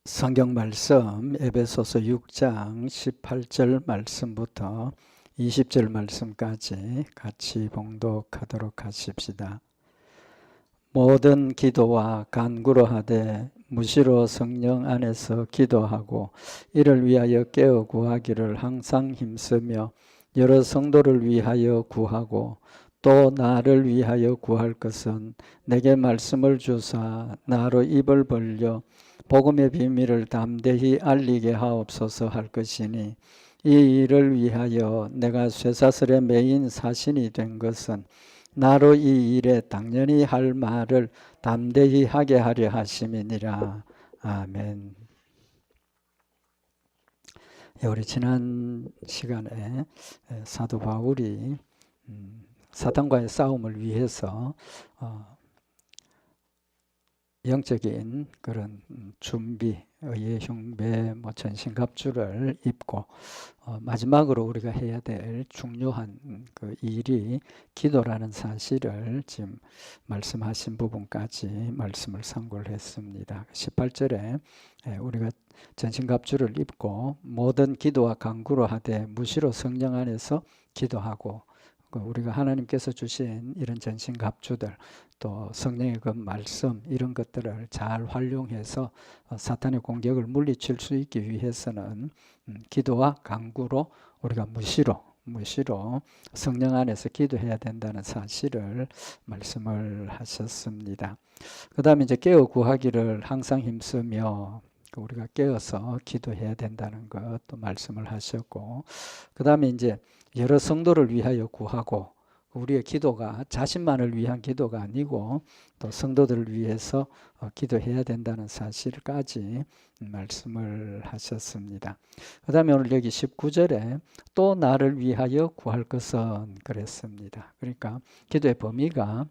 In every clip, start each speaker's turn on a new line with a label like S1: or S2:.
S1: 성경 말씀 에베소서 6장 18절 말씀부터 20절 말씀까지 같이 봉독하도록 하십시다. 모든 기도와 간구로 하되 무시로 성령 안에서 기도하고 이를 위하여 깨어 구하기를 항상 힘쓰며 여러 성도를 위하여 구하고 또 나를 위하여 구할 것은 내게 말씀을 주사 나로 입을 벌려 복음의 비밀을 담대히 알리게 하옵소서 할 것이니 이 일을 위하여 내가 쇠사슬에 매인 사신이 된 것은 나로 이 일에 당연히 할 말을 담대히 하게 하려 하심이니라. 아멘. 우리 지난 시간에 사도 바울이 사탄과의 싸움을 위해서 영적인 그런 준비, 의의 흉배, 전신갑주를 입고 마지막으로 우리가 해야 될 중요한 그 일이 기도라는 사실을 지금 말씀하신 부분까지 말씀을 상고를 했습니다. 18절에 우리가 전신갑주를 입고 모든 기도와 간구로 하되 무시로 성령 안에서 기도하고 우리가 하나님께서 주신 이런 전신갑주들 또 성령의 그 말씀 이런 것들을 잘 활용해서 사탄의 공격을 물리칠 수 있기 위해서는 기도와 간구로 우리가 무시로 성령 안에서 기도해야 된다는 사실을 말씀을 하셨습니다. 그 다음에 이제 깨어 구하기를 항상 힘쓰며 우리가 깨어서 기도해야 된다는 것도 말씀을 하셨고, 그 다음에 이제 여러 성도를 위하여 구하고, 우리의 기도가 자신만을 위한 기도가 아니고 또 성도들을 위해서 기도해야 된다는 사실까지 말씀을 하셨습니다. 그 다음에 오늘 여기 19절에 또 나를 위하여 구할 것은 그랬습니다. 그러니까 기도의 범위가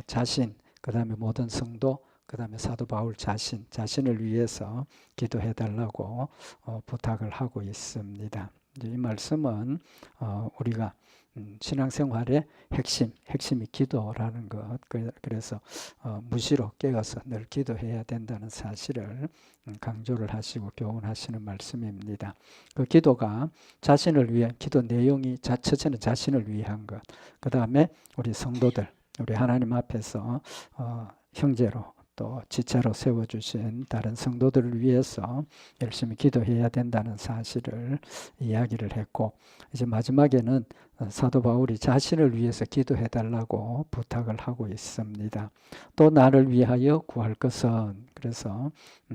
S1: 자신, 그 다음에 모든 성도, 그 다음에 사도 바울 자신을 위해서 기도해 달라고 부탁을 하고 있습니다. 이 말씀은 우리가 신앙생활의 핵심이 기도라는 것. 그래서 무시로 깨어서 늘 기도해야 된다는 사실을 강조를 하시고 교훈하시는 말씀입니다. 그 기도가 자신을 위한 기도 내용이 첫째는 자신을 위한 것. 그 다음에 우리 성도들, 우리 하나님 앞에서 형제로 또 지체로 세워주신 다른 성도들을 위해서 열심히 기도해야 된다는 사실을 이야기를 했고, 이제 마지막에는 사도 바울이 자신을 위해서 기도해달라고 부탁을 하고 있습니다. 또 나를 위하여 구할 것은, 그래서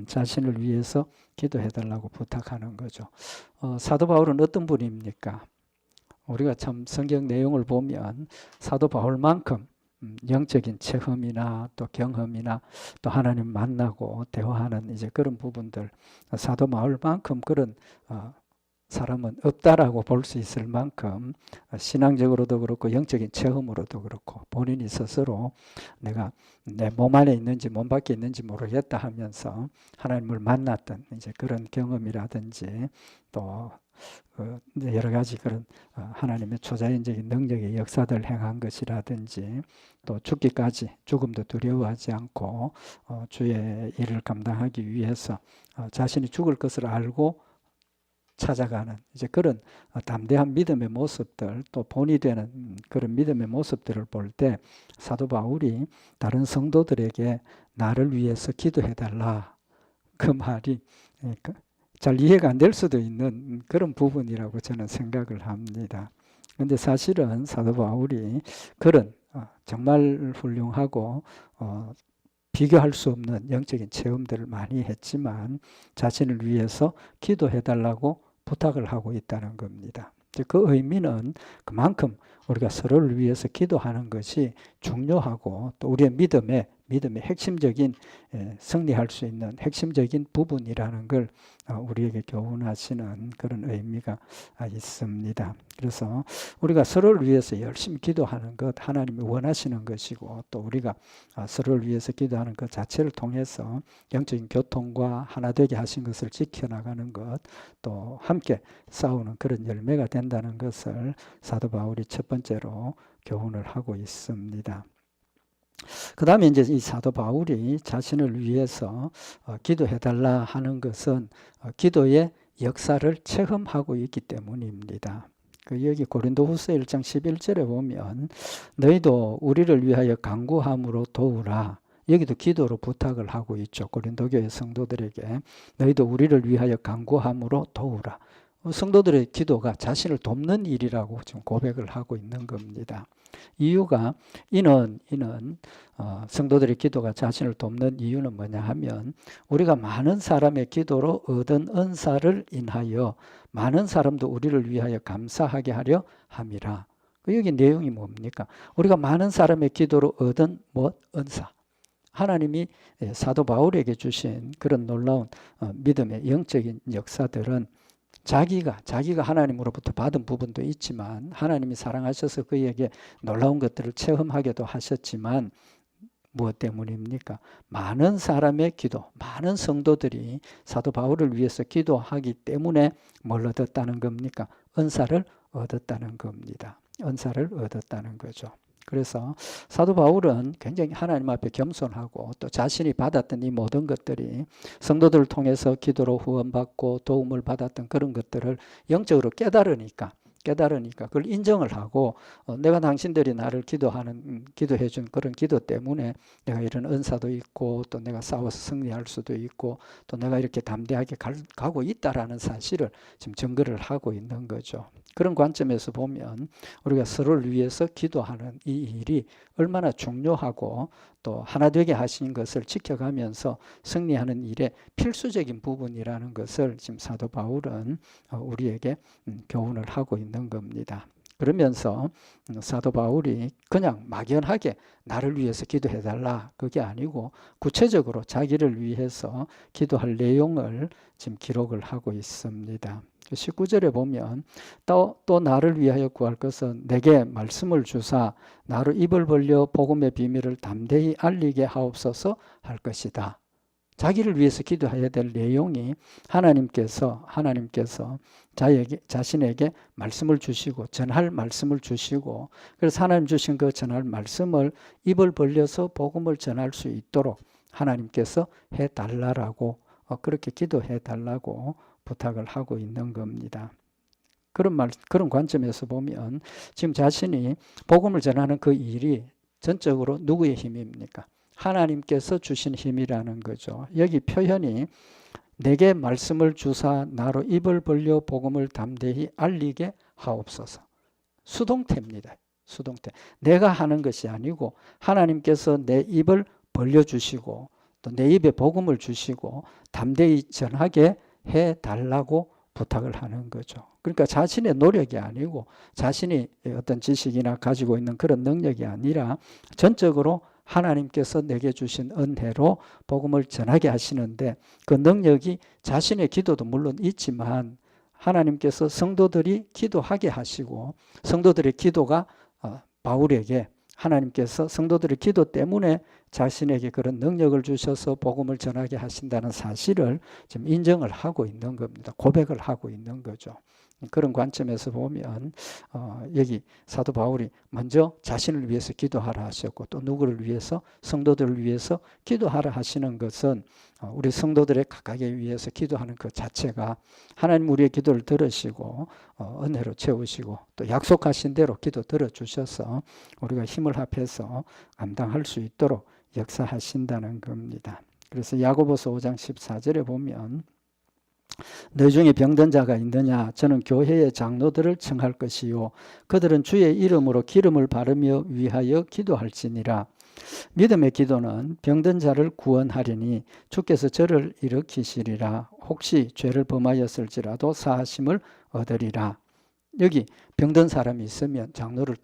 S1: 자신을 위해서 기도해달라고 부탁하는 거죠. 사도 바울은 어떤 분입니까? 우리가 참 성경 내용을 보면 사도 바울만큼 영적인 체험이나 또 경험이나 또 하나님 만나고 대화하는 이제 그런 부분들, 사도 바울만큼 그런 사람은 없다라고 볼 수 있을 만큼 신앙적으로도 그렇고 영적인 체험으로도 그렇고 본인이 스스로 내가 내 몸 안에 있는지 몸 밖에 있는지 모르겠다 하면서 하나님을 만났던 이제 그런 경험이라든지 또 여러 가지 그런 하나님의 초자연적인 능력의 역사들을 행한 것이라든지 또 죽기까지 죽음도 두려워하지 않고 주의 일을 감당하기 위해서 자신이 죽을 것을 알고 찾아가는 이제 그런 담대한 믿음의 모습들, 또 본이 되는 그런 믿음의 모습들을 볼 때 사도 바울이 다른 성도들에게 나를 위해서 기도해달라, 그 말이 잘 이해가 안 될 수도 있는 그런 부분이라고 저는 생각을 합니다. 그런데 사실은 사도 바울이 그런 정말 훌륭하고 비교할 수 없는 영적인 체험들을 많이 했지만 자신을 위해서 기도해달라고 부탁을 하고 있다는 겁니다. 그 의미는 그만큼 우리가 서로를 위해서 기도하는 것이 중요하고 또 우리의 믿음의 핵심적인 승리할 수 있는 핵심적인 부분이라는 걸 우리에게 교훈하시는 그런 의미가 있습니다. 그래서 우리가 서로를 위해서 열심히 기도하는 것 하나님이 원하시는 것이고 또 우리가 서로를 위해서 기도하는 것 자체를 통해서 영적인 교통과 하나 되게 하신 것을 지켜나가는 것, 또 함께 싸우는 그런 열매가 된다는 것을 사도 바울이 첫 번째로 교훈을 하고 있습니다. 그 다음에 이제 이 사도 바울이 자신을 위해서 기도해달라 하는 것은 기도의 역사를 체험하고 있기 때문입니다. 여기 고린도후서 1장 11절에 보면 너희도 우리를 위하여 간구함으로 도우라. 여기도 기도로 부탁을 하고 있죠. 고린도 교회 성도들에게 너희도 우리를 위하여 간구함으로 도우라. 성도들의 기도가 자신을 돕는 일이라고 지금 고백을 하고 있는 겁니다. 이유가 이는 성도들의 기도가 자신을 돕는 이유는 뭐냐 하면 우리가 많은 사람의 기도로 얻은 은사를 인하여 많은 사람도 우리를 위하여 감사하게 하려 함이라. 여기 내용이 뭡니까? 우리가 많은 사람의 기도로 얻은 은사. 하나님이 사도 바울에게 주신 그런 놀라운 믿음의 영적인 역사들은 자기가 하나님으로부터 받은 부분도 있지만 하나님이 사랑하셔서 그에게 놀라운 것들을 체험하게도 하셨지만 무엇 때문입니까? 많은 사람의 기도, 많은 성도들이 사도 바울을 위해서 기도하기 때문에 뭘 얻었다는 겁니까? 은사를 얻었다는 겁니다. 은사를 얻었다는 거죠. 그래서 사도 바울은 굉장히 하나님 앞에 겸손하고 또 자신이 받았던 이 모든 것들이 성도들을 통해서 기도로 후원받고 도움을 받았던 그런 것들을 영적으로 깨달으니까 그걸 인정을 하고 내가 당신들이 나를 기도해 준 그런 기도 때문에 내가 이런 은사도 있고 또 내가 싸워서 승리할 수도 있고 또 내가 이렇게 담대하게 가고 있다라는 사실을 지금 증거를 하고 있는 거죠. 그런 관점에서 보면 우리가 서로를 위해서 기도하는 이 일이 얼마나 중요하고 또 하나 되게 하신 것을 지켜가면서 승리하는 일의 필수적인 부분이라는 것을 지금 사도 바울은 우리에게 교훈을 하고 있는 겁니다. 그러면서 사도 바울이 그냥 막연하게 나를 위해서 기도해달라 그게 아니고 구체적으로 자기를 위해서 기도할 내용을 지금 기록을 하고 있습니다. 19절에 보면 또 나를 위하여 구할 것은 내게 말씀을 주사 나로 입을 벌려 복음의 비밀을 담대히 알리게 하옵소서 할 것이다. 자기를 위해서 기도해야 될 내용이 하나님께서 자신에게 말씀을 주시고 전할 말씀을 주시고 그래서 하나님 주신 그 전할 말씀을 입을 벌려서 복음을 전할 수 있도록 하나님께서 해달라고 그렇게 기도해달라고 부탁을 하고 있는 겁니다. 그런 관점에서 보면 지금 자신이 복음을 전하는 그 일이 전적으로 누구의 힘입니까? 하나님께서 주신 힘이라는 거죠. 여기 표현이 내게 말씀을 주사 나로 입을 벌려 복음을 담대히 알리게 하옵소서. 수동태입니다. 수동태. 내가 하는 것이 아니고 하나님께서 내 입을 벌려주시고 또 내 입에 복음을 주시고 담대히 전하게 해달라고 부탁을 하는 거죠. 그러니까 자신의 노력이 아니고 자신이 어떤 지식이나 가지고 있는 그런 능력이 아니라 전적으로 하나님께서 내게 주신 은혜로 복음을 전하게 하시는데 그 능력이 자신의 기도도 물론 있지만 하나님께서 성도들이 기도하게 하시고 성도들의 기도가 바울에게 하나님께서 성도들의 기도 때문에 자신에게 그런 능력을 주셔서 복음을 전하게 하신다는 사실을 지금 인정을 하고 있는 겁니다. 고백을 하고 있는 거죠. 그런 관점에서 보면 여기 사도 바울이 먼저 자신을 위해서 기도하라 하셨고 또 누구를 위해서? 성도들을 위해서 기도하라 하시는 것은 우리 성도들의 각각에 위해서 기도하는 그 자체가 하나님 우리의 기도를 들으시고 은혜로 채우시고 또 약속하신 대로 기도 들어주셔서 우리가 힘을 합해서 감당할 수 있도록 역사하신다는 겁니다. 그래서 야고보서 5장 14절에 보면 너희 중에 병든 자가 있느냐? 저는 교회의 장로들을 청할 것이요 그들은 주의 이름으로 기름을 바르며 위하여 기도할지니라. 믿음의 기도는 병든 자를 구원하리니 주께서 저를 일으키시리라. 혹시 죄를 범하였을지라도 사하심을 얻으리라. 여기 병든 사람이 있으면 장로를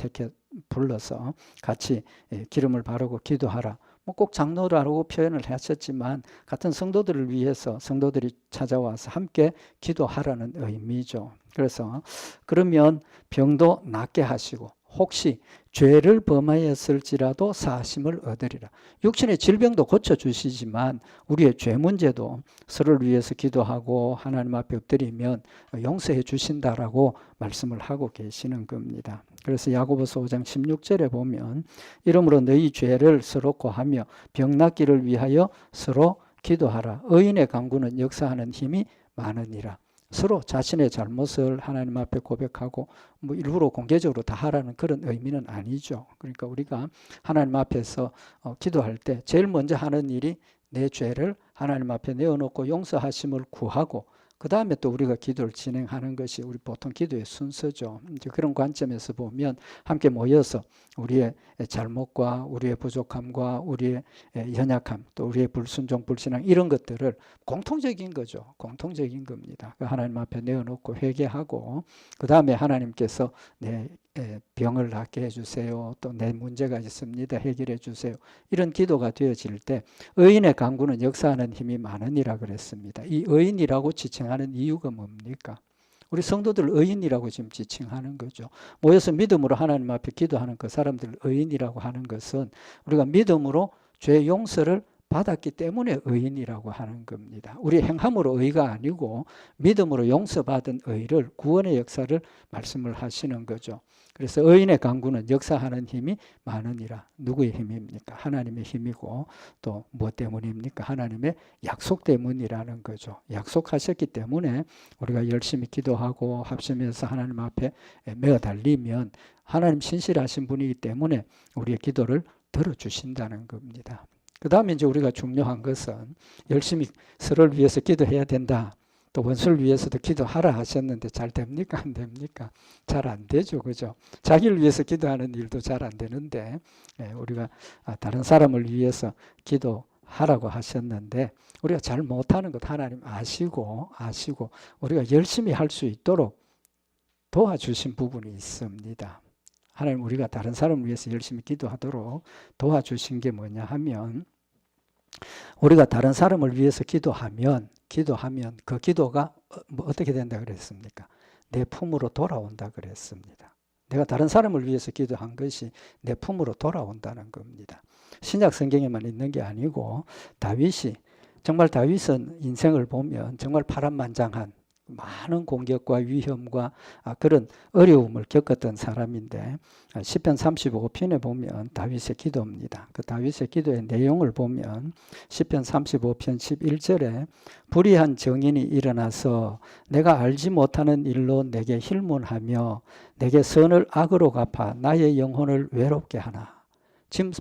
S1: 불러서 같이 기름을 바르고 기도하라. 꼭 장로라고 표현을 하셨지만 같은 성도들을 위해서 성도들이 찾아와서 함께 기도하라는 의미죠. 그래서 그러면 병도 낫게 하시고 혹시 죄를 범하였을지라도 사하심을 얻으리라. 육신의 질병도 고쳐주시지만 우리의 죄 문제도 서로를 위해서 기도하고 하나님 앞에 엎드리면 용서해 주신다라고 말씀을 하고 계시는 겁니다. 그래서 야고보서 5장 16절에 보면 이러므로 너희 죄를 서로 고하며 병 낫기를 위하여 서로 기도하라. 의인의 간구는 역사하는 힘이 많으니라. 서로 자신의 잘못을 하나님 앞에 고백하고 뭐 일부러 공개적으로 다 하라는 그런 의미는 아니죠. 그러니까 우리가 하나님 앞에서 기도할 때 제일 먼저 하는 일이 내 죄를 하나님 앞에 내어놓고 용서하심을 구하고 그 다음에 또 우리가 기도를 진행하는 것이 우리 보통 기도의 순서죠. 이제 그런 관점에서 보면 함께 모여서 우리의 잘못과 우리의 부족함과 우리의 연약함 또 우리의 불순종, 불신앙 이런 것들을 공통적인 거죠. 공통적인 겁니다. 하나님 앞에 내어놓고 회개하고 그 다음에 하나님께서 내 병을 낫게 해주세요. 또 내 문제가 있습니다. 해결해 주세요. 이런 기도가 되어질 때 의인의 간구는 역사하는 힘이 많으니라 그랬습니다. 이 의인이라고 지칭하는 이유가 뭡니까? 우리 성도들 의인이라고 지금 지칭하는 거죠. 모여서 믿음으로 하나님 앞에 기도하는 그 사람들 의인이라고 하는 것은 우리가 믿음으로 죄 용서를 받았기 때문에 의인이라고 하는 겁니다. 우리 행함으로 의가 아니고 믿음으로 용서받은 의를 구원의 역사를 말씀을 하시는 거죠. 그래서 의인의 간구는 역사하는 힘이 많으니라. 누구의 힘입니까? 하나님의 힘이고 또 무엇 때문입니까? 하나님의 약속 때문이라는 거죠. 약속하셨기 때문에 우리가 열심히 기도하고 합심해서 하나님 앞에 매어 달리면 하나님 신실하신 분이기 때문에 우리의 기도를 들어주신다는 겁니다. 그 다음에 이제 우리가 중요한 것은 열심히 서로를 위해서 기도해야 된다. 또 원수를 위해서도 기도하라 하셨는데 잘 됩니까? 안 됩니까? 잘 안 되죠. 그죠? 자기를 위해서 기도하는 일도 잘 안 되는데 우리가 다른 사람을 위해서 기도하라고 하셨는데 우리가 잘 못하는 것 하나님 아시고 우리가 열심히 할 수 있도록 도와주신 부분이 있습니다. 하나님 우리가 다른 사람을 위해서 열심히 기도하도록 도와주신 게 뭐냐 하면 우리가 다른 사람을 위해서 기도하면 그 기도가 어떻게 된다 그랬습니까? 내 품으로 돌아온다 그랬습니다. 내가 다른 사람을 위해서 기도한 것이 내 품으로 돌아온다는 겁니다. 신약 성경에만 있는 게 아니고 다윗은 인생을 보면 정말 파란만장한 많은 공격과 위험과 그런 어려움을 겪었던 사람인데 시편 35편에 보면 다윗의 기도입니다. 그 다윗의 기도의 내용을 보면 시편 35편 11절에 불의한 정인이 일어나서 내가 알지 못하는 일로 내게 힐문하며 내게 선을 악으로 갚아 나의 영혼을 외롭게 하나. 지금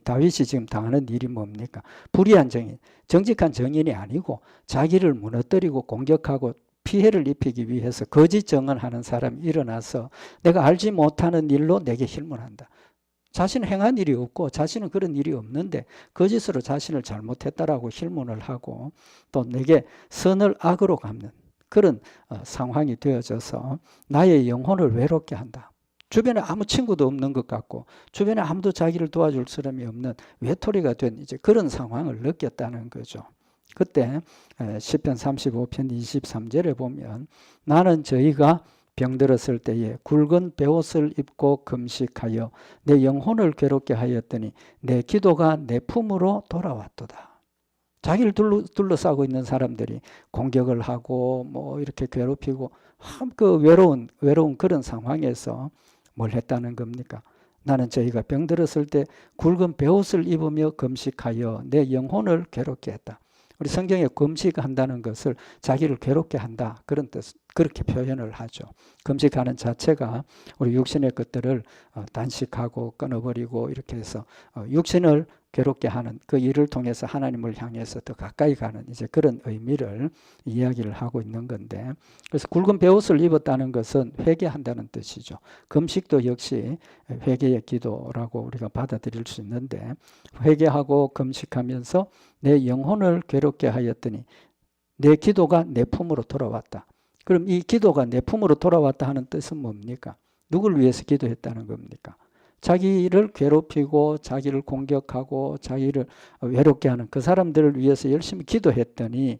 S1: 다윗이 지금 당하는 일이 뭡니까? 불의한 정인, 정직한 정인이 아니고 자기를 무너뜨리고 공격하고 피해를 입히기 위해서 거짓 정언하는 사람이 일어나서 내가 알지 못하는 일로 내게 힐문한다. 자신은 행한 일이 없고 자신은 그런 일이 없는데 거짓으로 자신을 잘못했다라고 힐문을 하고 또 내게 선을 악으로 갚는 그런 상황이 되어져서 나의 영혼을 외롭게 한다. 주변에 아무 친구도 없는 것 같고 주변에 아무도 자기를 도와줄 사람이 없는 외톨이가 된 이제 그런 상황을 느꼈다는 거죠. 그때 시편 35편 23절에 보면 나는 저희가 병들었을 때에 굵은 베옷을 입고 금식하여 내 영혼을 괴롭게 하였더니 내 기도가 내 품으로 돌아왔도다. 자기를 둘러싸고 있는 사람들이 공격을 하고 뭐 이렇게 괴롭히고 그 외로운 그런 상황에서 뭘 했다는 겁니까? 나는 저희가 병들었을 때 굵은 베옷을 입으며 금식하여 내 영혼을 괴롭게 했다. 우리 성경에 금식한다는 것을 자기를 괴롭게 한다. 그런 뜻, 그렇게 표현을 하죠. 금식하는 자체가 우리 육신의 것들을 단식하고 끊어버리고 이렇게 해서 육신을 괴롭게 하는 그 일을 통해서 하나님을 향해서 더 가까이 가는 이제 그런 의미를 이야기를 하고 있는 건데 그래서 굵은 베옷을 입었다는 것은 회개한다는 뜻이죠. 금식도 역시 회개의 기도라고 우리가 받아들일 수 있는데 회개하고 금식하면서 내 영혼을 괴롭게 하였더니 내 기도가 내 품으로 돌아왔다. 그럼 이 기도가 내 품으로 돌아왔다 하는 뜻은 뭡니까? 누굴 위해서 기도했다는 겁니까? 자기를 괴롭히고 자기를 공격하고 자기를 외롭게 하는 그 사람들을 위해서 열심히 기도했더니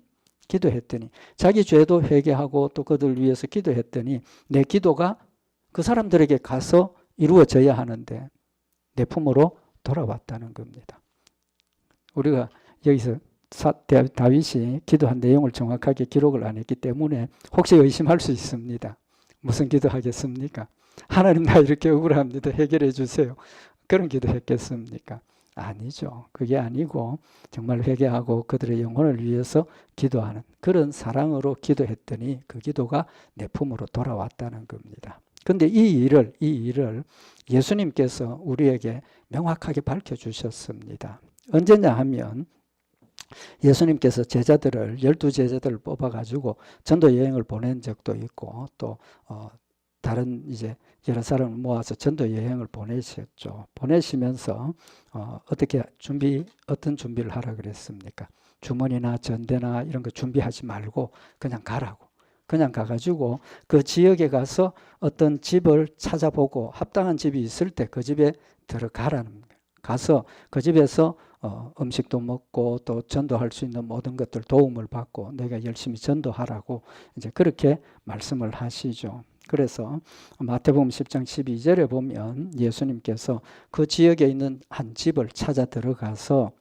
S1: 자기 죄도 회개하고 또 그들 위해서 기도했더니 내 기도가 그 사람들에게 가서 이루어져야 하는데 내 품으로 돌아왔다는 겁니다. 우리가 여기서 다윗이 기도한 내용을 정확하게 기록을 안 했기 때문에 혹시 의심할 수 있습니다. 무슨 기도하겠습니까? 하나님 나 이렇게 억울합니다. 해결해 주세요. 그런 기도했겠습니까? 아니죠. 그게 아니고 정말 회개하고 그들의 영혼을 위해서 기도하는 그런 사랑으로 기도했더니 그 기도가 내 품으로 돌아왔다는 겁니다. 그런데 이 일을 예수님께서 우리에게 명확하게 밝혀주셨습니다. 언제냐 하면 예수님께서 제자들을 12제자들을 뽑아가지고 전도 여행을 보낸 적도 있고 또 다른 이제 여러 사람을 모아서 전도 여행을 보내셨죠. 보내시면서 어떤 준비를 하라 그랬습니까? 주머니나 전대나 이런 거 준비하지 말고 그냥 가라고. 그냥 가가지고 그 지역에 가서 어떤 집을 찾아보고 합당한 집이 있을 때 그 집에 들어가라는 거예요. 가서 그 집에서 음식도 먹고 또 전도할 수 있는 모든 것들 도움을 받고 내가 열심히 전도하라고 이제 그렇게 말씀을 하시죠. 그래서 마태복음 10장 12절에 보면 예수님께서 그 지역에 있는 한 집을 찾아 들어가서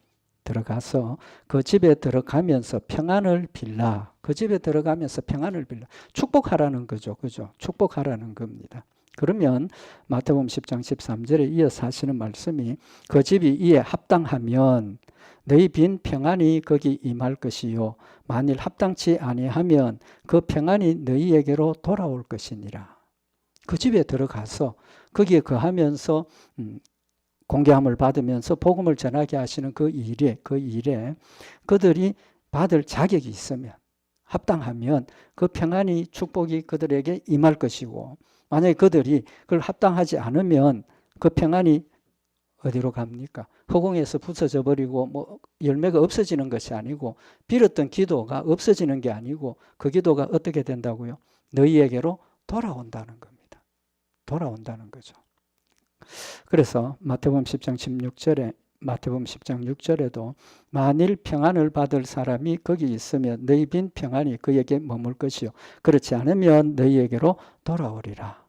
S1: 그 집에 들어가면서 평안을 빌라. 그 집에 들어가면서 평안을 빌라. 축복하라는 거죠. 그죠? 축복하라는 겁니다. 그러면 마태복음 10장 13절에 이어서 하시는 말씀이 그 집이 이에 합당하면 너희 빈 평안이 거기 임할 것이요 만일 합당치 아니하면 그 평안이 너희에게로 돌아올 것이니라. 그 집에 들어가서 거기에 거하면서 공개함을 받으면서 복음을 전하게 하시는 그 일에 그들이 받을 자격이 있으면 합당하면 그 평안이 축복이 그들에게 임할 것이고 만약에 그들이 그걸 합당하지 않으면 그 평안이 어디로 갑니까? 허공에서 부서져 버리고 뭐 열매가 없어지는 것이 아니고 빌었던 기도가 없어지는 게 아니고 그 기도가 어떻게 된다고요? 너희에게로 돌아온다는 겁니다. 돌아온다는 거죠. 그래서 마태복음 10장 6절에도 만일 평안을 받을 사람이 거기 있으면 너희 빈 평안이 그에게 머물 것이요 그렇지 않으면 너희에게로 돌아오리라.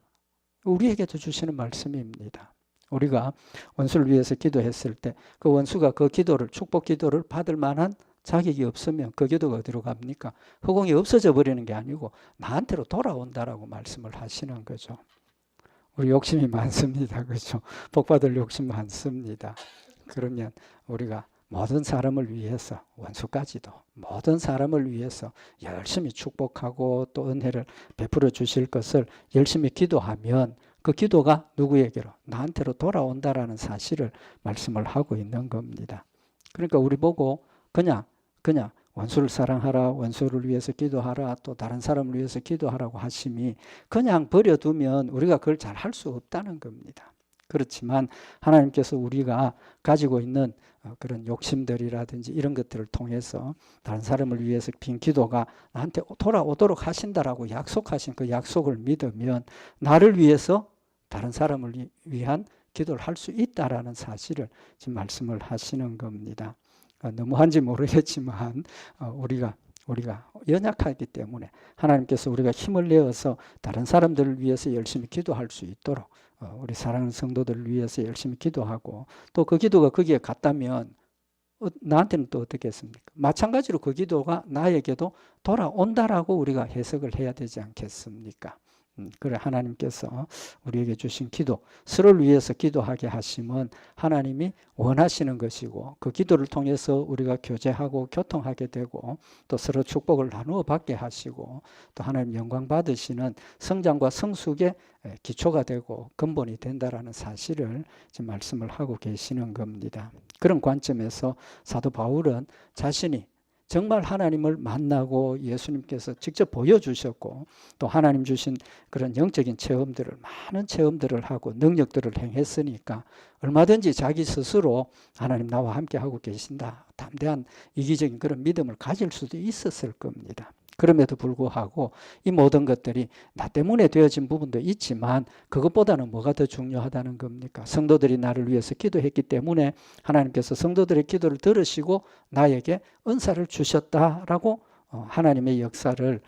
S1: 우리에게도 주시는 말씀입니다. 우리가 원수를 위해서 기도했을 때 그 원수가 그 기도를 축복 기도를 받을 만한 자격이 없으면 그 기도가 어디로 갑니까? 허공이 없어져 버리는 게 아니고 나한테로 돌아온다라고 말씀을 하시는 거죠. 우리 욕심이 많습니다. 그렇죠? 복받을 욕심 많습니다. 그러면 우리가 모든 사람을 위해서 원수까지도 모든 사람을 위해서 열심히 축복하고 또 은혜를 베풀어 주실 것을 열심히 기도하면 그 기도가 누구에게로? 나한테로 돌아온다라는 사실을 말씀을 하고 있는 겁니다. 그러니까 우리 보고 그냥 원수를 사랑하라, 원수를 위해서 기도하라, 또 다른 사람을 위해서 기도하라고 하심이 그냥 버려두면 우리가 그걸 잘 할 수 없다는 겁니다. 그렇지만 하나님께서 우리가 가지고 있는 그런 욕심들이라든지 이런 것들을 통해서 다른 사람을 위해서 빈 기도가 나한테 돌아오도록 하신다라고 약속하신 그 약속을 믿으면 나를 위해서 다른 사람을 위한 기도를 할 수 있다라는 사실을 지금 말씀을 하시는 겁니다. 너무한지 모르겠지만 우리가 연약하기 때문에 하나님께서 우리가 힘을 내어서 다른 사람들을 위해서 열심히 기도할 수 있도록 우리 사랑하는 성도들을 위해서 열심히 기도하고 또 그 기도가 거기에 갔다면 나한테는 또 어떻게 했습니까? 마찬가지로 그 기도가 나에게도 돌아온다라고 우리가 해석을 해야 되지 않겠습니까? 그래 하나님께서 우리에게 주신 기도, 서로를 위해서 기도하게 하심은 하나님이 원하시는 것이고 그 기도를 통해서 우리가 교제하고 교통하게 되고 또 서로 축복을 나누어 받게 하시고 또 하나님 영광 받으시는 성장과 성숙의 기초가 되고 근본이 된다라는 사실을 지금 말씀을 하고 계시는 겁니다. 그런 관점에서 사도 바울은 자신이 정말 하나님을 만나고 예수님께서 직접 보여주셨고 또 하나님 주신 그런 영적인 체험들을 많은 체험들을 하고 능력들을 행했으니까 얼마든지 자기 스스로 하나님 나와 함께 하고 계신다 담대한 이기적인 그런 믿음을 가질 수도 있었을 겁니다. 그럼에도 불구하고 이 모든 것들이 나 때문에 되어진 부분도 있지만 그것보다는 뭐가 더 중요하다는 겁니까? 성도들이 나를 위해서 기도했기 때문에 하나님께서 성도들의 기도를 들으시고 나에게 은사를 주셨다라고 하나님의 역사를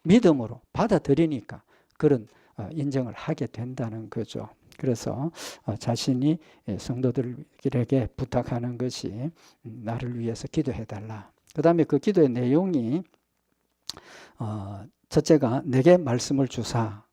S1: 믿음으로 받아들이니까 그런 인정을 하게 된다는 거죠. 그래서 자신이 성도들에게 부탁하는 것이 나를 위해서 기도해달라. 그 다음에 그 기도의 내용이 첫째가 내게 말씀을 주사.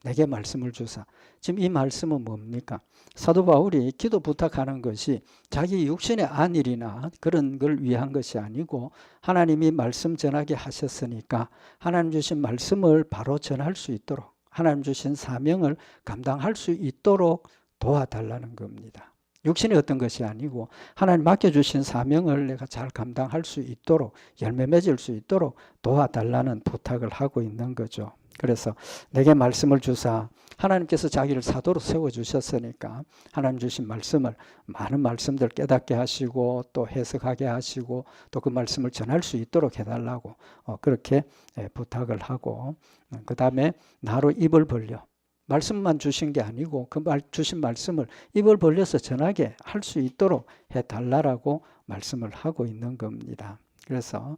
S1: 내게 말씀을 주사. 지금 이 말씀은 뭡니까? 사도 바울이 기도 부탁하는 것이 자기 육신의 안일이나 그런 걸 위한 것이 아니고 하나님이 말씀 전하게 하셨으니까 하나님 주신 말씀을 바로 전할 수 있도록 하나님 주신 사명을 감당할 수 있도록 도와달라는 겁니다. 육신이 어떤 것이 아니고 하나님 맡겨주신 사명을 내가 잘 감당할 수 있도록 열매 맺을 수 있도록 도와달라는 부탁을 하고 있는 거죠. 그래서 내게 말씀을 주사. 하나님께서 자기를 사도로 세워주셨으니까 하나님 주신 말씀을 많은 말씀들 깨닫게 하시고 또 해석하게 하시고 또 그 말씀을 전할 수 있도록 해달라고 그렇게 부탁을 하고 그 다음에 나로 입을 벌려. 말씀만 주신 게 아니고 그 주신 말씀을 입을 벌려서 전하게 할 수 있도록 해달라고 말씀을 하고 있는 겁니다. 그래서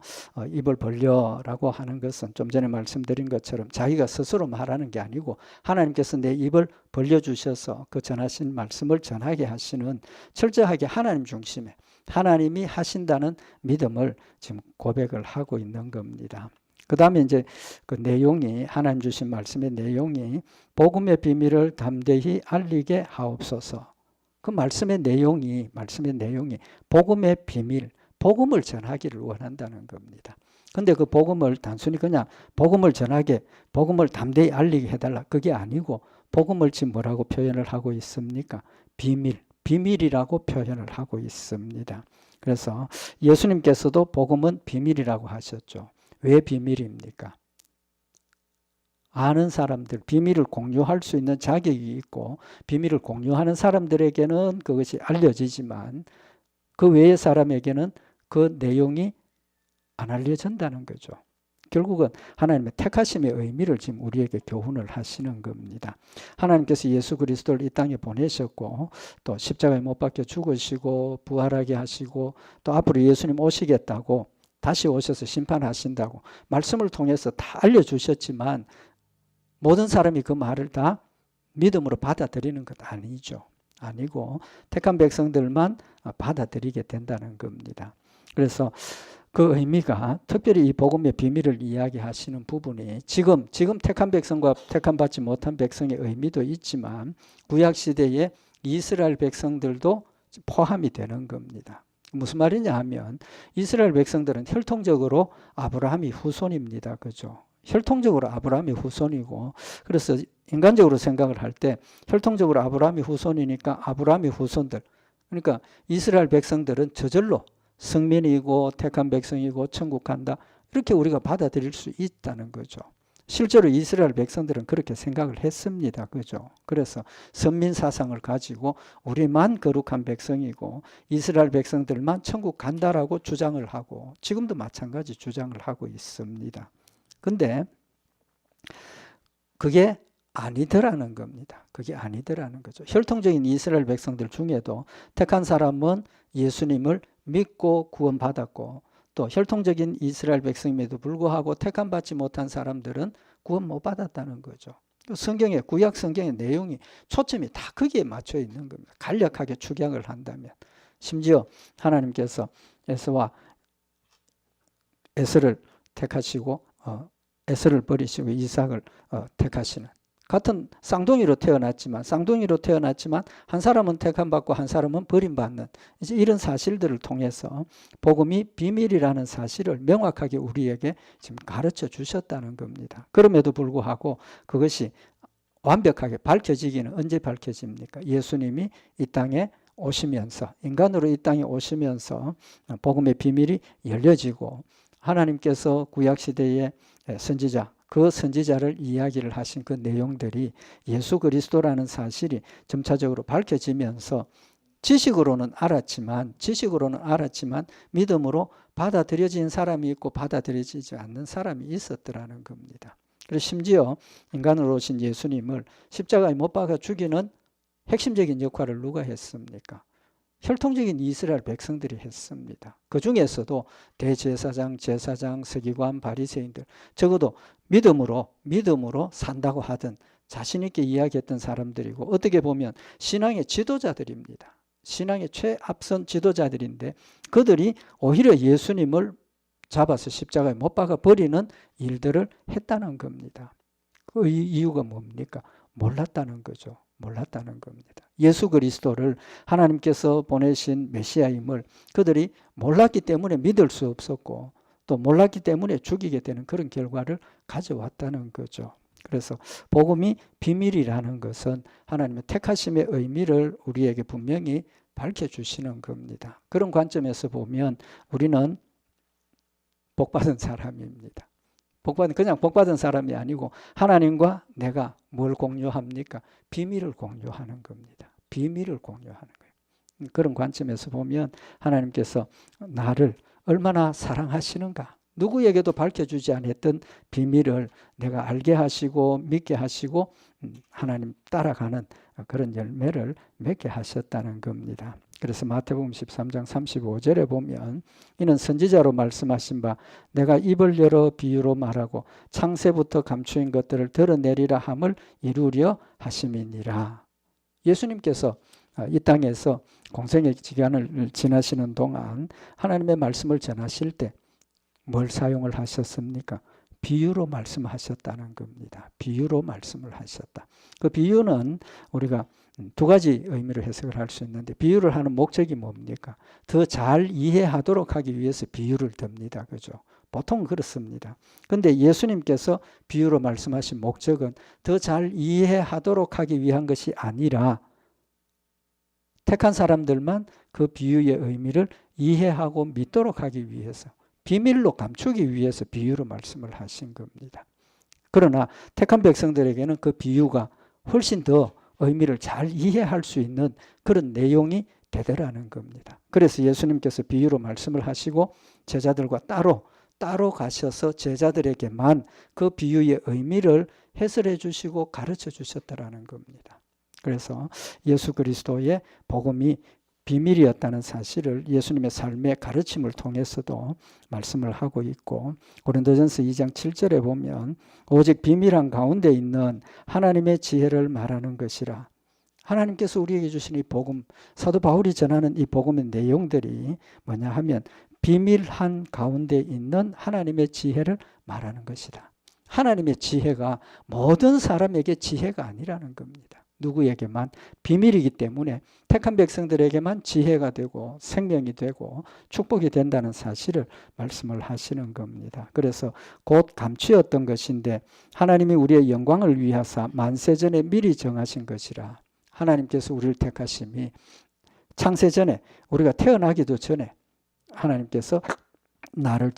S1: 입을 벌려라고 하는 것은 좀 전에 말씀드린 것처럼 자기가 스스로 말하는 게 아니고 하나님께서 내 입을 벌려주셔서 그 전하신 말씀을 전하게 하시는 철저하게 하나님 중심에 하나님이 하신다는 믿음을 지금 고백을 하고 있는 겁니다. 그 다음에 이제 그 내용이 하나님 주신 말씀의 내용이 복음의 비밀을 담대히 알리게 하옵소서. 그 말씀의 내용이 복음의 비밀, 복음을 전하기를 원한다는 겁니다. 근데 그 복음을 단순히 그냥 복음을 전하게, 복음을 담대히 알리게 해달라. 그게 아니고 복음을 지금 뭐라고 표현을 하고 있습니까? 비밀이라고 표현을 하고 있습니다. 그래서 예수님께서도 복음은 비밀이라고 하셨죠. 왜 비밀입니까? 아는 사람들, 비밀을 공유할 수 있는 자격이 있고 비밀을 공유하는 사람들에게는 그것이 알려지지만 그 외의 사람에게는 그 내용이 안 알려진다는 거죠. 결국은 하나님의 택하심의 의미를 지금 우리에게 교훈을 하시는 겁니다. 하나님께서 예수 그리스도를 이 땅에 보내셨고 또 십자가에 못 박혀 죽으시고 부활하게 하시고 또 앞으로 예수님 오시겠다고 다시 오셔서 심판하신다고 말씀을 통해서 다 알려주셨지만 모든 사람이 그 말을 다 믿음으로 받아들이는 것 아니죠. 아니고 택한 백성들만 받아들이게 된다는 겁니다. 그래서 그 의미가 특별히 이 복음의 비밀을 이야기하시는 부분이 지금 택한 백성과 택한 받지 못한 백성의 의미도 있지만 구약시대의 이스라엘 백성들도 포함이 되는 겁니다. 무슨 말이냐 하면 이스라엘 백성들은 혈통적으로 아브라함이 후손입니다. 그죠? 혈통적으로 아브라함이 후손이고 그래서 인간적으로 생각을 할 때 혈통적으로 아브라함이 후손이니까 아브라함이 후손들 그러니까 이스라엘 백성들은 저절로 성민이고 택한 백성이고 천국 간다 이렇게 우리가 받아들일 수 있다는 거죠. 실제로 이스라엘 백성들은 그렇게 생각을 했습니다. 그죠? 그래서 선민 사상을 가지고 우리만 거룩한 백성이고 이스라엘 백성들만 천국 간다라고 주장을 하고 지금도 마찬가지 주장을 하고 있습니다. 근데 그게 아니더라는 겁니다. 그게 아니더라는 거죠. 혈통적인 이스라엘 백성들 중에도 택한 사람은 예수님을 믿고 구원받았고 또 혈통적인 이스라엘 백성임에도 불구하고 택함 받지 못한 사람들은 구원 못 받았다는 거죠. 성경의 구약 성경의 내용이 초점이 다 거기에 맞춰 있는 겁니다. 간략하게 축약을 한다면 심지어 하나님께서 에서를 택하시고 에서를 버리시고 이삭을 택하시는 같은 쌍둥이로 태어났지만 한 사람은 택함받고 한 사람은 버림받는 이제 이런 사실들을 통해서 복음이 비밀이라는 사실을 명확하게 우리에게 지금 가르쳐 주셨다는 겁니다. 그럼에도 불구하고 그것이 완벽하게 밝혀지기는 언제 밝혀집니까? 예수님이 이 땅에 오시면서 인간으로 이 땅에 오시면서 복음의 비밀이 열려지고 하나님께서 구약시대의 선지자 그 선지자를 이야기를 하신 그 내용들이 예수 그리스도라는 사실이 점차적으로 밝혀지면서 지식으로는 알았지만 믿음으로 받아들여진 사람이 있고 받아들여지지 않는 사람이 있었더라는 겁니다. 그래서 심지어 인간으로 오신 예수님을 십자가에 못 박아 죽이는 핵심적인 역할을 누가 했습니까? 혈통적인 이스라엘 백성들이 했습니다. 그 중에서도 대제사장, 제사장, 서기관, 바리새인들 적어도 믿음으로 산다고 하던 자신 있게 이야기했던 사람들이고 어떻게 보면 신앙의 지도자들입니다. 신앙의 최앞선 지도자들인데 그들이 오히려 예수님을 잡아서 십자가에 못 박아 버리는 일들을 했다는 겁니다. 그 이유가 뭡니까? 몰랐다는 거죠. 몰랐다는 겁니다. 예수 그리스도를 하나님께서 보내신 메시아임을 그들이 몰랐기 때문에 믿을 수 없었고 또 몰랐기 때문에 죽이게 되는 그런 결과를 가져왔다는 거죠. 그래서 복음이 비밀이라는 것은 하나님의 택하심의 의미를 우리에게 분명히 밝혀주시는 겁니다. 그런 관점에서 보면 우리는 복받은 사람입니다. 그냥 복받은 사람이 아니고 하나님과 내가 뭘 공유합니까? 비밀을 공유하는 겁니다. 비밀을 공유하는 거예요. 그런 관점에서 보면 하나님께서 나를 얼마나 사랑하시는가, 누구에게도 밝혀주지 않았던 비밀을 내가 알게 하시고 믿게 하시고 하나님 따라가는 그런 열매를 맺게 하셨다는 겁니다. 그래서 마태복음 13장 35절에 보면 이는 선지자로 말씀하신 바 내가 입을 열어 비유로 말하고 창세부터 감추인 것들을 드러내리라 함을 이루려 하심이니라. 예수님께서 이 땅에서 공생의 기간을 지나시는 동안 하나님의 말씀을 전하실 때 뭘 사용을 하셨습니까? 비유로 말씀하셨다는 겁니다. 비유로 말씀을 하셨다. 그 비유는 우리가 두 가지 의미로 해석을 할 수 있는데 비유를 하는 목적이 뭡니까? 더 잘 이해하도록 하기 위해서 비유를 듭니다. 그죠? 보통 그렇습니다. 그런데 예수님께서 비유로 말씀하신 목적은 더 잘 이해하도록 하기 위한 것이 아니라 택한 사람들만 그 비유의 의미를 이해하고 믿도록 하기 위해서 비밀로 감추기 위해서 비유로 말씀을 하신 겁니다. 그러나 택한 백성들에게는 그 비유가 훨씬 더 의미를 잘 이해할 수 있는 그런 내용이 되더라는 겁니다. 그래서 예수님께서 비유로 말씀을 하시고 제자들과 따로 가셔서 제자들에게만 그 비유의 의미를 해설해 주시고 가르쳐 주셨다라는 겁니다. 그래서 예수 그리스도의 복음이 비밀이었다는 사실을 예수님의 삶의 가르침을 통해서도 말씀을 하고 있고 고린도전서 2장 7절에 보면 오직 비밀한 가운데 있는 하나님의 지혜를 말하는 것이라. 하나님께서 우리에게 주신 이 복음, 사도 바울이 전하는 이 복음의 내용들이 뭐냐 하면 비밀한 가운데 있는 하나님의 지혜를 말하는 것이다. 하나님의 지혜가 모든 사람에게 지혜가 아니라는 겁니다. 누구에게만 비밀이기 때문에 택한 백성들에게만 지혜가 되고 생명이 되고 축복이 된다는 사실을 말씀을 하시는 겁니다. 그래서 곧 감추었던 것인데 하나님이 우리의 영광을 위하사 만세전에 미리 정하신 것이라. 하나님께서 우리를 택하심이 창세전에 우리가 태어나기도 전에 하나님께서 나를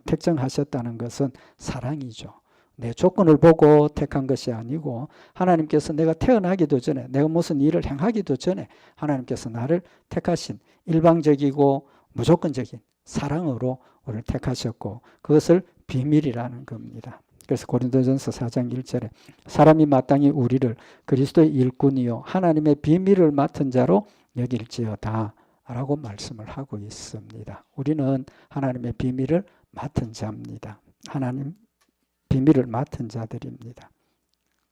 S1: 택정하셨다는 것은 사랑이죠. 내 조건을 보고 택한 것이 아니고 하나님께서 내가 태어나기도 전에 내가 무슨 일을 행하기도 전에 하나님께서 나를 택하신 일방적이고 무조건적인 사랑으로 우리를 택하셨고 그것을 비밀이라는 겁니다. 그래서 고린도전서 4장 1절에 사람이 마땅히 우리를 그리스도의 일꾼이요 하나님의 비밀을 맡은 자로 여길지어다 라고 말씀을 하고 있습니다. 우리는 하나님의 비밀을 맡은 자입니다. 하나님 비밀을 맡은 자들입니다.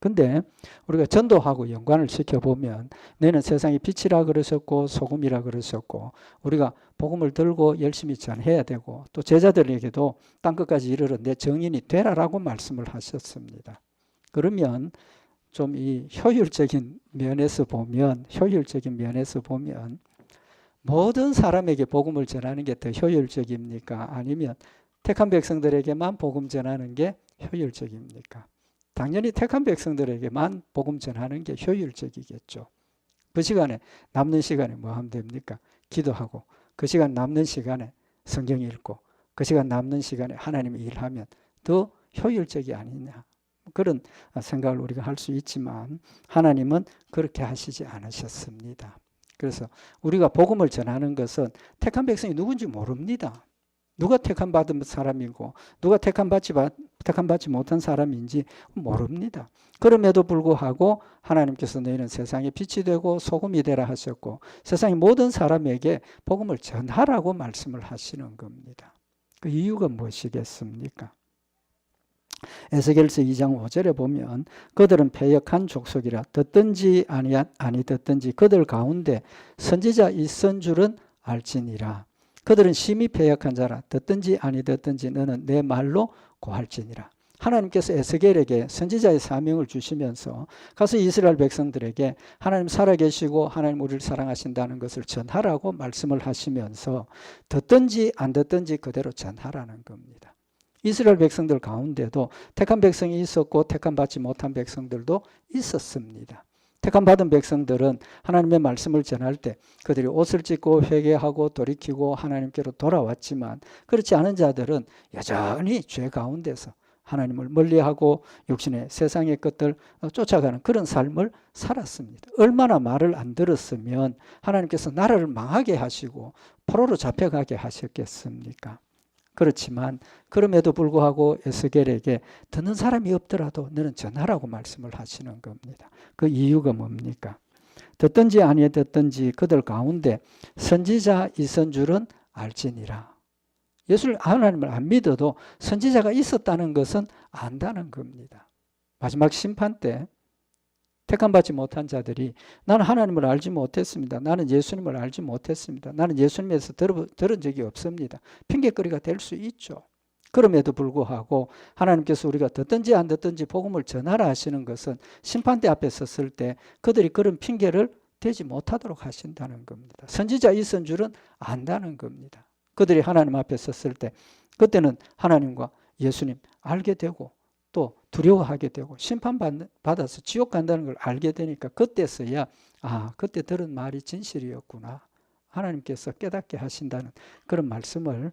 S1: 근데 우리가 전도하고 연관을 시켜보면 너는 세상의 빛이라 그러셨고 소금이라 그러셨고 우리가 복음을 들고 열심히 전해야 되고 또 제자들에게도 땅끝까지 이르러 내 증인이 되라라고 말씀을 하셨습니다. 그러면 좀 이 효율적인 면에서 보면 모든 사람에게 복음을 전하는 게 더 효율적입니까? 아니면 택한 백성들에게만 복음 전하는 게 효율적입니까? 당연히 택한 백성들에게만 복음 전하는 게 효율적이겠죠. 그 시간에 남는 시간에 뭐 하면 됩니까? 기도하고 그 시간 남는 시간에 성경 읽고 그 시간 남는 시간에 하나님의 일하면 더 효율적이 아니냐. 그런 생각을 우리가 할 수 있지만 하나님은 그렇게 하시지 않으셨습니다. 그래서 우리가 복음을 전하는 것은 택한 백성이 누군지 모릅니다. 누가 택함 받은 사람이고 누가 택함 받지 못한 사람인지 모릅니다. 그럼에도 불구하고 하나님께서 너희는 세상의 빛이 되고 소금이 되라 하셨고 세상의 모든 사람에게 복음을 전하라고 말씀을 하시는 겁니다. 그 이유가 무엇이겠습니까? 에스겔서 2장 5절에 보면 그들은 패역한 족속이라 듣든지 아니 듣든지 그들 가운데 선지자 있은 줄은 알지니라. 그들은 심히 패역한 자라 듣든지 아니 듣든지 너는 내 말로 고할지니라. 하나님께서 에스겔에게 선지자의 사명을 주시면서 가서 이스라엘 백성들에게 하나님 살아계시고 하나님 우리를 사랑하신다는 것을 전하라고 말씀을 하시면서 듣든지 안 듣든지 그대로 전하라는 겁니다. 이스라엘 백성들 가운데도 택한 백성이 있었고 택한 받지 못한 백성들도 있었습니다. 택한 받은 백성들은 하나님의 말씀을 전할 때 그들이 옷을 찢고 회개하고 돌이키고 하나님께로 돌아왔지만 그렇지 않은 자들은 여전히 죄 가운데서 하나님을 멀리하고 육신의 세상의 것들 쫓아가는 그런 삶을 살았습니다. 얼마나 말을 안 들었으면 하나님께서 나라를 망하게 하시고 포로로 잡혀가게 하셨겠습니까? 그렇지만 그럼에도 불구하고 에스겔에게 듣는 사람이 없더라도 너는 전하라고 말씀을 하시는 겁니다. 그 이유가 뭡니까? 듣든지 아니 듣든지 그들 가운데 선지자 있은 줄은 알지니라. 예수를 하나님을 안 믿어도 선지자가 있었다는 것은 안다는 겁니다. 마지막 심판 때 택함받지 못한 자들이 나는 하나님을 알지 못했습니다. 나는 예수님을 알지 못했습니다. 나는 예수님에서 들은 적이 없습니다. 핑계거리가 될 수 있죠. 그럼에도 불구하고 하나님께서 우리가 듣든지 안 듣든지 복음을 전하라 하시는 것은 심판대 앞에 섰을 때 그들이 그런 핑계를 대지 못하도록 하신다는 겁니다. 선지자 있은 줄은 안다는 겁니다. 그들이 하나님 앞에 섰을 때 그때는 하나님과 예수님 알게 되고 또 두려워하게 되고 심판받아서 지옥 간다는 걸 알게 되니까 그때서야 그때 들은 말이 진실이었구나. 하나님께서 깨닫게 하신다는 그런 말씀을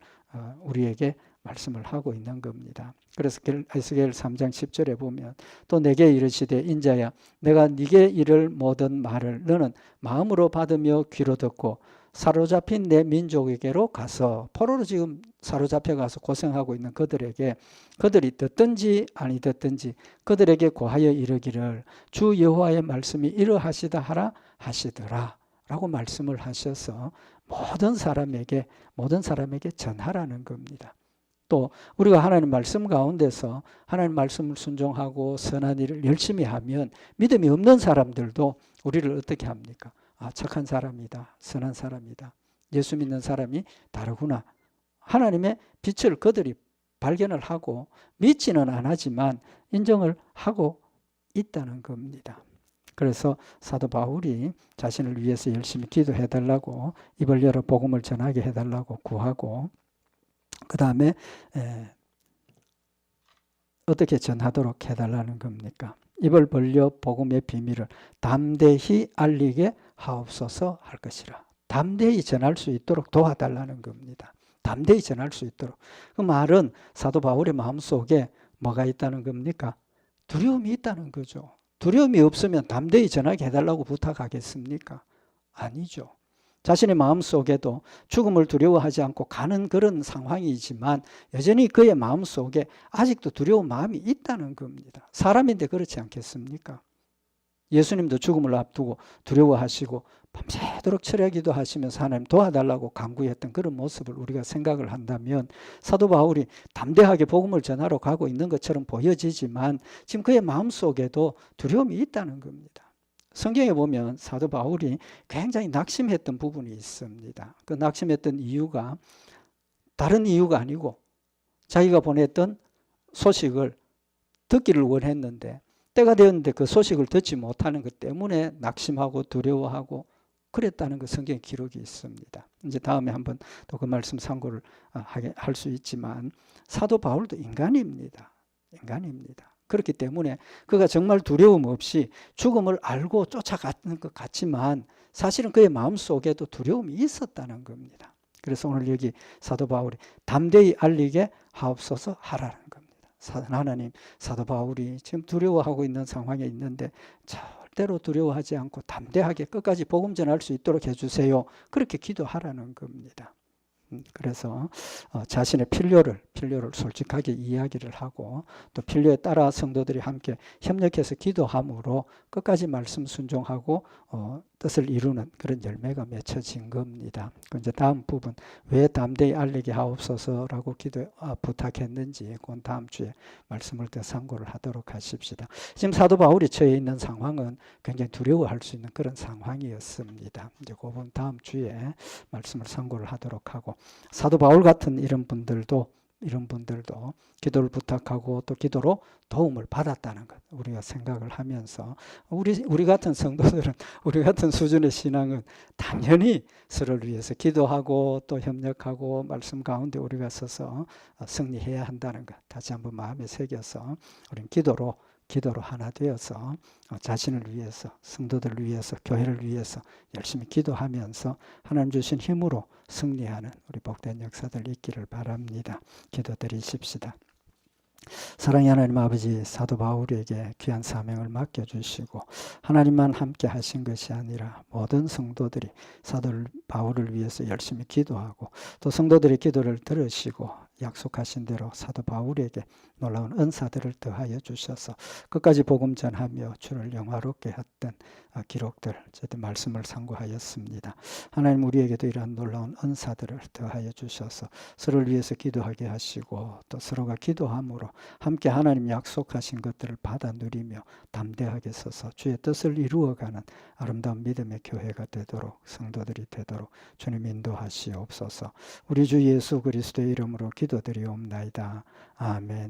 S1: 우리에게 말씀을 하고 있는 겁니다. 그래서 에스겔 3장 10절에 보면 또 내게 이르시되 인자야 내가 네게 이를 모든 말을 너는 마음으로 받으며 귀로 듣고 사로잡힌 내 민족에게로 가서 포로로 지금 사로잡혀 가서 고생하고 있는 그들에게 그들이 듣든지 아니 듣든지 그들에게 고하여 이르기를 주 여호와의 말씀이 이러하시다 하라 하시더라 라고 말씀을 하셔서 모든 사람에게 전하라는 겁니다. 또 우리가 하나님 말씀 가운데서 하나님 말씀을 순종하고 선한 일을 열심히 하면 믿음이 없는 사람들도 우리를 어떻게 합니까? 착한 사람이다. 선한 사람이다. 예수 믿는 사람이 다르구나. 하나님의 빛을 그들이 발견을 하고 믿지는 않았지만 인정을 하고 있다는 겁니다. 그래서 사도 바울이 자신을 위해서 열심히 기도해달라고 입을 열어 복음을 전하게 해달라고 구하고 그 다음에 어떻게 전하도록 해달라는 겁니까? 입을 벌려 복음의 비밀을 담대히 알리게 하옵소서 할 것이라. 담대히 전할 수 있도록 도와달라는 겁니다. 담대히 전할 수 있도록. 그 말은 사도 바울의 마음속에 뭐가 있다는 겁니까? 두려움이 있다는 거죠. 두려움이 없으면 담대히 전하게 해달라고 부탁하겠습니까? 아니죠. 자신의 마음속에도 죽음을 두려워하지 않고 가는 그런 상황이지만 여전히 그의 마음속에 아직도 두려운 마음이 있다는 겁니다. 사람인데 그렇지 않겠습니까? 예수님도 죽음을 앞두고 두려워하시고 밤새도록 철야기도 하시면서 하나님 도와달라고 간구했던 그런 모습을 우리가 생각을 한다면 사도 바울이 담대하게 복음을 전하러 가고 있는 것처럼 보여지지만 지금 그의 마음속에도 두려움이 있다는 겁니다. 성경에 보면 사도 바울이 굉장히 낙심했던 부분이 있습니다. 그 낙심했던 이유가 다른 이유가 아니고 자기가 보냈던 소식을 듣기를 원했는데 때가 되었는데 그 소식을 듣지 못하는 것 때문에 낙심하고 두려워하고 그랬다는 그 성경 기록이 있습니다. 이제 다음에 한번 또 그 말씀 참고를 할 수 있지만 사도 바울도 인간입니다. 그렇기 때문에 그가 정말 두려움 없이 죽음을 알고 쫓아가는 것 같지만 사실은 그의 마음속에도 두려움이 있었다는 겁니다. 그래서 오늘 여기 사도 바울이 담대히 알리게 하옵소서 하라는 겁니다. 하나님, 사도 바울이 지금 두려워하고 있는 상황에 있는데 절대로 두려워하지 않고 담대하게 끝까지 복음 전할 수 있도록 해주세요. 그렇게 기도하라는 겁니다. 그래서 자신의 필요를 솔직하게 이야기를 하고 또 필요에 따라 성도들이 함께 협력해서 기도함으로 끝까지 말씀 순종하고 뜻을 이루는 그런 열매가 맺혀진 겁니다. 그 이제 다음 부분 왜 담대히 알리게 하옵소서라고 부탁했는지 그건 다음 주에 말씀을 더 상고를 하도록 하십시다. 지금 사도 바울이 처해 있는 상황은 굉장히 두려워할 수 있는 그런 상황이었습니다. 이제 그 부분 다음 주에 말씀을 상고를 하도록 하고 사도 바울 같은 이런 분들도 기도를 부탁하고 또 기도로 도움을 받았다는 것 우리가 생각을 하면서 우리 같은 성도들은 우리 같은 수준의 신앙은 당연히 서로를 위해서 기도하고 또 협력하고 말씀 가운데 우리가 서서 승리해야 한다는 것 다시 한번 마음에 새겨서 우리는 기도로 하나 되어서 자신을 위해서 성도들을 위해서 교회를 위해서 열심히 기도하면서 하나님 주신 힘으로 승리하는 우리 복된 역사들 있기를 바랍니다. 기도드리십시다. 사랑의 하나님 아버지 사도 바울에게 귀한 사명을 맡겨주시고 하나님만 함께 하신 것이 아니라 모든 성도들이 사도 바울을 위해서 열심히 기도하고 또 성도들의 기도를 들으시고 약속하신 대로 사도 바울에게 놀라운 은사들을 더하여 주셔서 끝까지 복음 전하며 주를 영화롭게 했던 기록들 저희들 말씀을 상고하였습니다. 하나님 우리에게도 이러한 놀라운 은사들을 더하여 주셔서 서로를 위해서 기도하게 하시고 또 서로가 기도함으로 함께 하나님 약속하신 것들을 받아 누리며 담대하게 서서 주의 뜻을 이루어가는 아름다운 믿음의 교회가 되도록 성도들이 되도록 주님 인도하시옵소서. 우리 주 예수 그리스도의 이름으로 기도드리옵나이다. 아멘.